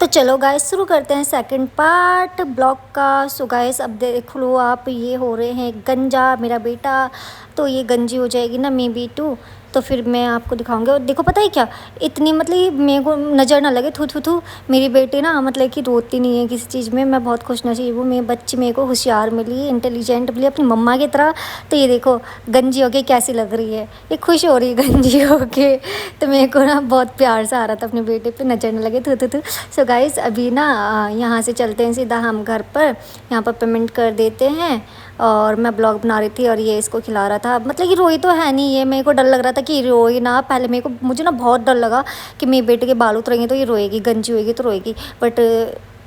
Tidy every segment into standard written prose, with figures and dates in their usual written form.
तो चलो गाइस शुरू करते हैं सेकंड पार्ट ब्लॉग का। सो गाइस अब देख लो आप, ये हो रहे हैं गंजा मेरा बेटा। तो ये गंजी हो जाएगी ना मे बी टू, तो फिर मैं आपको दिखाऊंगी। और देखो पता है क्या, इतनी मतलब मेरे को नज़र ना लगे, थू थू थू। मेरी बेटी ना मतलब कि रोती नहीं है किसी चीज़ में। मैं बहुत खुशनसीब हूँ, मेरी बच्ची मेरे को होशियार मिली, इंटेलिजेंट मिली अपनी मम्मा की तरह। तो ये देखो गंजी होके कैसी लग रही है, ये खुश हो रही है गंजी होके। तो मेरे को ना बहुत प्यार से आ रहा था अपने बेटे पे, नज़र न लगे, थू थू थू। सो गाइस अभी ना यहाँ से चलते हैं सीधा हम घर पर। यहाँ पर पेमेंट कर देते हैं। और मैं ब्लॉग बना रही थी और ये इसको खिला रहा था। मतलब कि रोई तो है नहीं, ये मेरे को डर लग रहा था कि रोई ना। पहले मुझे ना बहुत डर लगा कि मेरे बेटे के बाल उतरेंगे तो ये रोएगी, गंजी होएगी तो रोएगी। बट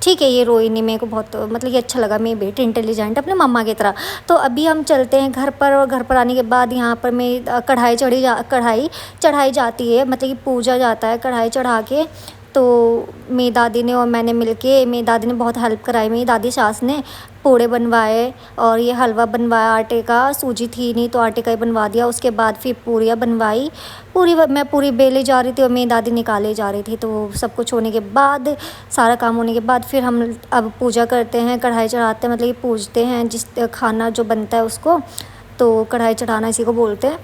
ठीक है, ये रोई नहीं। मेरे को बहुत मतलब ये अच्छा लगा, मेरे बेटे इंटेलिजेंट अपने मम्मा की तरह। तो अभी हम चलते हैं घर पर। और घर पर आने के बाद यहाँ पर मैं कढ़ाई चढ़ाई जाती है, मतलब कि पूजा जाता है कढ़ाई चढ़ा के। तो मेरी दादी ने और मैंने मिलके, मेरी दादी ने बहुत हेल्प कराई, मेरी दादी सास ने पूड़े बनवाए और ये हलवा बनवाया आटे का। सूजी थी नहीं तो आटे का ही बनवा दिया। उसके बाद फिर पूरियाँ बनवाई। मैं पूरी बेले जा रही थी और मेरी दादी निकाले जा रही थी। तो सब कुछ होने के बाद, सारा काम होने के बाद फिर हम अब पूजा करते हैं, कढ़ाई चढ़ाते हैं, मतलब कि पूजते हैं जिस खाना जो बनता है उसको। तो कढ़ाई चढ़ाना इसी को बोलते हैं।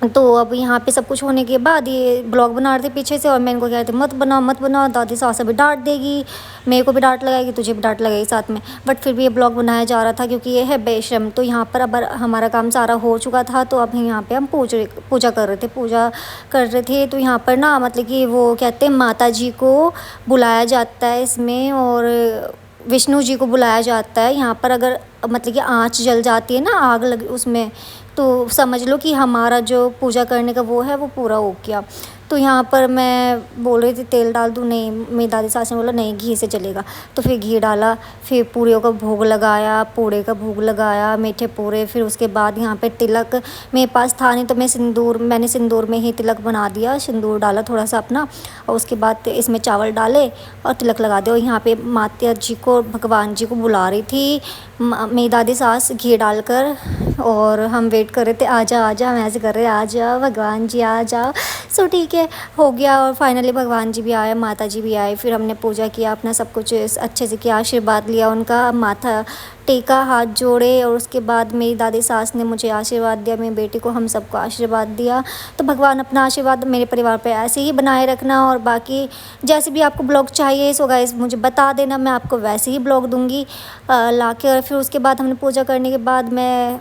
तो अब यहाँ पे सब कुछ होने के बाद ये ब्लॉग बना रहे थे पीछे से, और मैं इनको कह रही थी मत बनाओ, दादी सास अभी डांट देगी, मेरे को भी डांट लगाएगी, तुझे भी डांट लगाएगी साथ में। बट फिर भी ये ब्लॉग बनाया जा रहा था क्योंकि ये है बेशर्म। तो यहाँ पर अब हमारा काम सारा हो चुका था। तो अब यहाँ पे हम पूजा कर रहे थे। तो यहाँ पर ना मतलब कि वो कहते हैं माता जी को बुलाया जाता है इसमें, और विष्णु जी को बुलाया जाता है। यहाँ पर अगर मतलब कि आँच जल जाती है ना, आग लग उसमें, तो समझ लो कि हमारा जो पूजा करने का वो है वो पूरा हो गया। तो यहाँ पर मैं बोल रही थी तेल डाल दूँ, नहीं, मेरी दादी सास ने बोला नहीं घी से चलेगा। तो फिर घी डाला, फिर पूड़ियों का भोग लगाया, पूड़े का भोग लगाया, मीठे पूड़े। फिर उसके बाद यहाँ पे तिलक मेरे पास था नहीं, तो मैंने सिंदूर में ही तिलक बना दिया, सिंदूर डाला थोड़ा सा अपना। और उसके बाद इसमें चावल डाले और तिलक लगा दिया। और यहाँ पे माता जी को, भगवान जी को बुला रही थी मेरी दादी सास घी डालकर। और हम वेट कर रहे थे, आजा आजा, हम ऐसे कर रहे, आजा भगवान जी आ जाओ। सो ठीक है, हो गया। और फाइनली भगवान जी भी आए, माता जी भी आए। फिर हमने पूजा किया, अपना सब कुछ अच्छे से किया, आशीर्वाद लिया उनका, माथा टेका, हाथ जोड़े। और उसके बाद मेरी दादी सास ने मुझे आशीर्वाद दिया, मेरी बेटी को, हम सबको आशीर्वाद दिया। तो भगवान अपना आशीर्वाद मेरे परिवार पे ऐसे ही बनाए रखना। और बाकी जैसे भी आपको ब्लॉग चाहिए सो गाइस मुझे बता देना, मैं आपको वैसे ही ब्लॉग दूँगी ला के। और फिर उसके बाद हमने पूजा करने के बाद मैं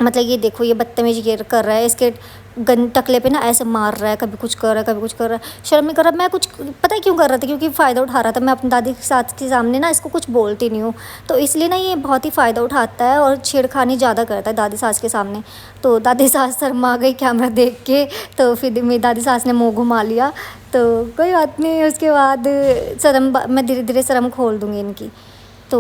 मतलब ये देखो ये बदतमीजी कर रहा है, इसके टकले पे ना ऐसे मार रहा है, कभी कुछ कर रहा है, कभी कुछ कर रहा है, शर्म नहीं कर रहा। मैं कुछ पता है क्यों कर रहा था, क्योंकि फ़ायदा उठा रहा था। मैं अपनी दादी के साथ के सामने ना इसको कुछ बोलती नहीं हूँ, तो इसलिए ना ये बहुत ही फ़ायदा उठाता है और छेड़खानी ज़्यादा करता है दादी सास के सामने। तो दादी सास शर्मा गई कैमरा देख के, तो फिर मेरी दादी सास ने मुँह घुमा लिया। तो कोई बात नहीं, उसके बाद मैं धीरे धीरे शर्म खोल दूँगी इनकी। तो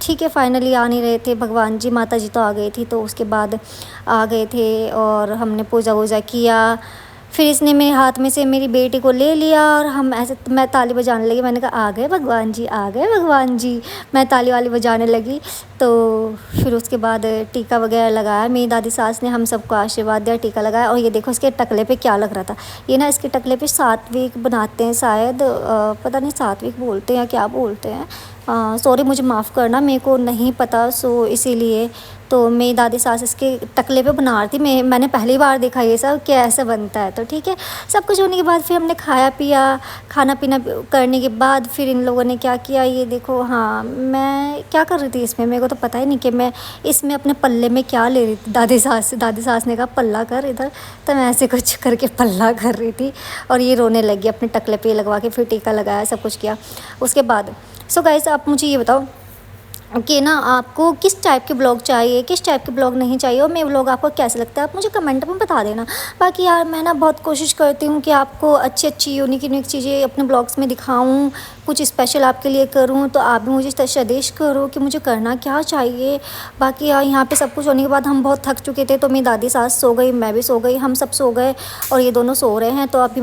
ठीक है, फाइनली आ नहीं रहे थे भगवान जी, माता जी तो आ गई थी। तो उसके बाद आ गए थे और हमने पूजा वूजा किया। फिर इसने मेरे हाथ में से मेरी बेटी को ले लिया और मैं ताली बजाने लगी। मैंने कहा आ गए भगवान जी, आ गए भगवान जी, मैं ताली वाली बजाने लगी। तो फिर उसके बाद टीका वगैरह लगाया, मेरी दादी सास ने हम सबको आशीर्वाद दिया, टीका लगाया। और ये देखो इसके टकले पे क्या लग रहा था, ये ना इसके टकले पे सात्विक बनाते हैं शायद, पता नहीं सात्विक बोलते हैं या क्या बोलते हैं। सॉरी मुझे माफ़ करना, मेरे को नहीं पता। सो इसीलिए तो मेरी दादी सास इसके टकले पे बना रही थी। मैंने पहली बार देखा ये सब कैसे बनता है। तो ठीक है, सब कुछ होने के बाद फिर हमने खाया पिया, खाना पीना करने के बाद फिर इन लोगों ने क्या किया, ये देखो। हाँ, मैं क्या कर रही थी इसमें, मेरे को तो पता ही नहीं कि मैं इसमें अपने पल्ले में क्या ले रही थी। दादी सास ने कहा पल्ला कर इधर, तो मैं ऐसे कुछ करके पल्ला कर रही थी। और ये रोने लगी, अपने टकले पे लगवा के फिर टीका लगाया, सब कुछ किया उसके बाद। सो गाइस आप मुझे ये बताओ कि ना आपको किस टाइप के ब्लॉग चाहिए, किस टाइप के ब्लॉग नहीं चाहिए, और मेरे ब्लॉग आपको कैसे लगता है आप मुझे कमेंट में बता देना। बाकी यार मैं ना बहुत कोशिश करती हूँ कि आपको अच्छी अच्छी यूनिक चीज़ें अपने ब्लॉग्स में दिखाऊँ, कुछ स्पेशल आपके लिए करूँ। तो आप भी मुझे सजेस्ट करो कि मुझे करना क्या चाहिए। बाकी यार यहाँ पे सब कुछ होने के बाद हम बहुत थक चुके थे, तो मेरी दादी सास सो गई, मैं भी सो गई, हम सब सो गए और ये दोनों सो रहे हैं। तो अभी